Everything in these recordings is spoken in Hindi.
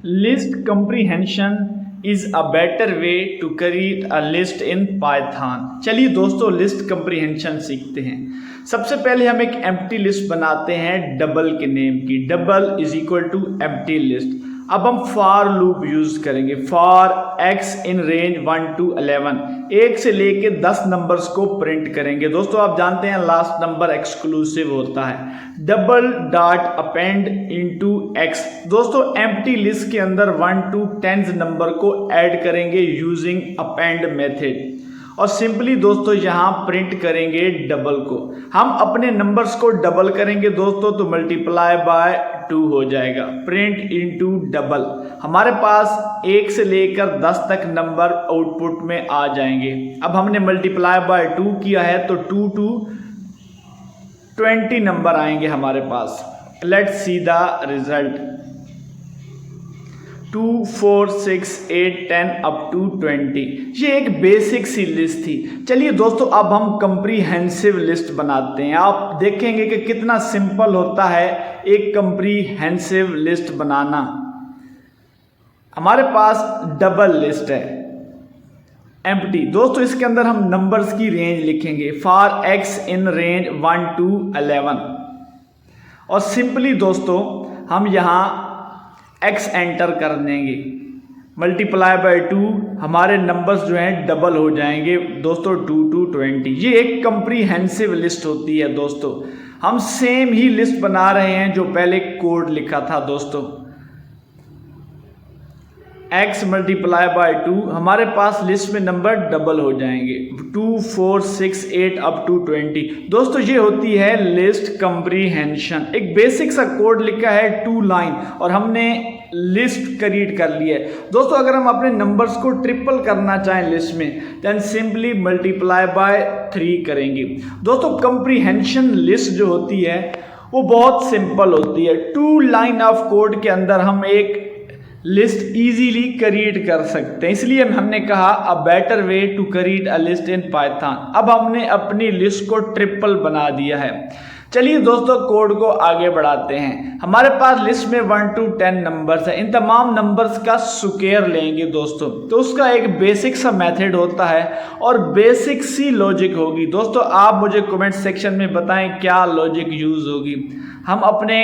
List comprehension is a better way to create a list in Python। चलिए दोस्तों लिस्ट comprehension सीखते हैं। सबसे पहले हम एक empty list बनाते हैं डबल के नेम की। Double is equal to empty list। अब हम फॉर लूप यूज करेंगे। For x in range 1 to 11, 1 से लेके 10 नंबर्स को प्रिंट करेंगे। दोस्तों आप जानते हैं लास्ट नंबर एक्सक्लूसिव होता है। Double dot append into x। दोस्तों एम्प्टी लिस्ट के अंदर 1 to 10 नंबर को ऐड करेंगे यूजिंग अपेंड मेथड और सिंपली दोस्तों यहां प्रिंट करेंगे डबल को। हम अपने नंबर्स को डबल करेंगे दोस्तों तो मल्टीप्लाई बाय 2 हो जाएगा। प्रिंट इनटू डबल, हमारे पास 1 से लेकर 10 तक नंबर आउटपुट में आ जाएंगे। अब हमने मल्टीप्लाई बाय 2 किया है तो 2 to 20 नंबर आएंगे हमारे पास। Let's see the result. 2 4 6 8 10 up to 20। ये एक बेसिक सी लिस्ट थी। चलिए दोस्तों अब हम कंप्रीहेंसिव लिस्ट बनाते हैं। आप देखेंगे कि कितना सिंपल होता है एक कंप्रीहेंसिव लिस्ट बनाना। हमारे पास डबल लिस्ट है एम्प्टी। दोस्तों इसके अंदर हम नंबर्स की रेंज लिखेंगे। For x in range 1 to 11 और सिंपली दोस्तों हम यहां x एंटर कर देंगे। मल्टीप्लाई बाय 2, हमारे नंबर्स जो हैं डबल हो जाएंगे दोस्तों 2 to 20। ये एक कंप्रीहेंसिव लिस्ट होती है दोस्तों। हम सेम ही लिस्ट बना रहे हैं जो पहले कोड लिखा था दोस्तों। x मल्टीप्लाई बाय 2, हमारे पास लिस्ट में नंबर डबल हो जाएंगे 2 4 6 8 अप टू 20। दोस्तों ये होती है लिस्ट कंप्रीहेंशन। एक बेसिक सा कोड लिखा है 2 लाइन और हमने लिस्ट क्रिएट कर ली है। दोस्तों अगर हम अपने नंबर्स को ट्रिपल करना चाहें लिस्ट में देन सिंपली मल्टीप्लाई बाय 3 करेंगे। दोस्तों कंप्रीहेंशन लिस्ट जो होती है वो बहुत सिंपल होती है। 2 लाइन ऑफ कोड के अंदर हम एक लिस्ट इजीली क्रिएट कर सकते हैं, इसलिए हमने कहा a better way to create a list in Python. अब हमने अपनी लिस्ट को ट्रिपल बना दिया है। चलिए दोस्तों कोड को आगे बढ़ाते हैं। हमारे पास लिस्ट में 1 to 10 नंबर्स है। इन तमाम नंबर्स का स्क्वायर लेंगे दोस्तों, तो उसका एक बेसिक सा मेथड होता है और बेसिक सी लॉजिक होगी। दोस्तों आप मुझे कमेंट सेक्शन में बताएं क्या लॉजिक यूज होगी। हम अपने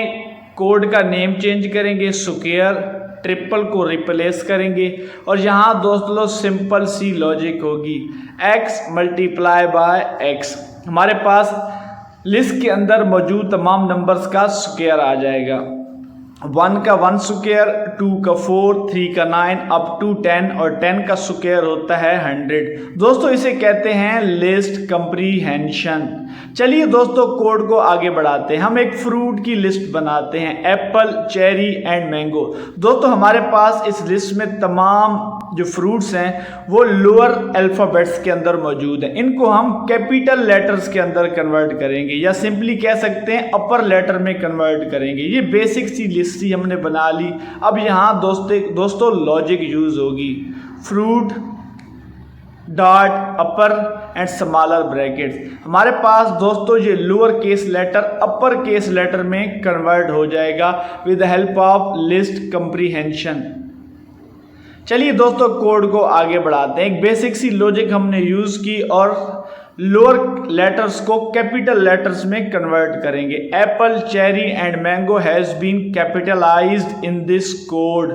कोड का नेम चेंज करेंगे, स्क्वायर ट्रिपल को रिप्लेस करेंगे और यहाँ दोस्तों सिंपल सी लॉजिक होगी। x मल्टीप्लाई बाय x, हमारे पास लिस्ट के अंदर मौजूद तमाम नंबर्स का स्क्वायर आ जाएगा। 1 का 1 स्क्वायर, 2 का 4, 3 का 9 अप टू 10 और 10 का स्क्वायर होता है 100। दोस्तों इसे कहते हैं लिस्ट कंप्रीहेंशन। चलिए दोस्तों कोड को आगे बढ़ाते हैं। हम एक फ्रूट की लिस्ट बनाते हैं, एप्पल, चेरी एंड मैंगो। दोस्तों हमारे पास इस लिस्ट में तमाम जो फ्रूट्स हैं वो लोअर अल्फ़ाबेट्स के अंदर मौजूद हैं। इनको हम कैपिटल लेटर्स के अंदर कन्वर्ट करेंगे या सिंपली कह सकते हैं अपर लेटर में कन्वर्ट करेंगे। ये बेसिक सी लिस्ट ही हमने बना ली। अब यहाँ दोस्तों लॉजिक यूज होगी। Fruit dot upper and smaller brackets, हमारे पास दोस्तों ये lower case letter upper case letter में कन्वर्ट हो जाएगा with the help of list comprehension. चलिए दोस्तों कोड को आगे बढ़ाते हैं। एक बेसिक सी लॉजिक हमने यूज की और लोअर लेटर्स को कैपिटल लेटर्स में कन्वर्ट करेंगे। Apple, cherry and mango has been capitalized in this code.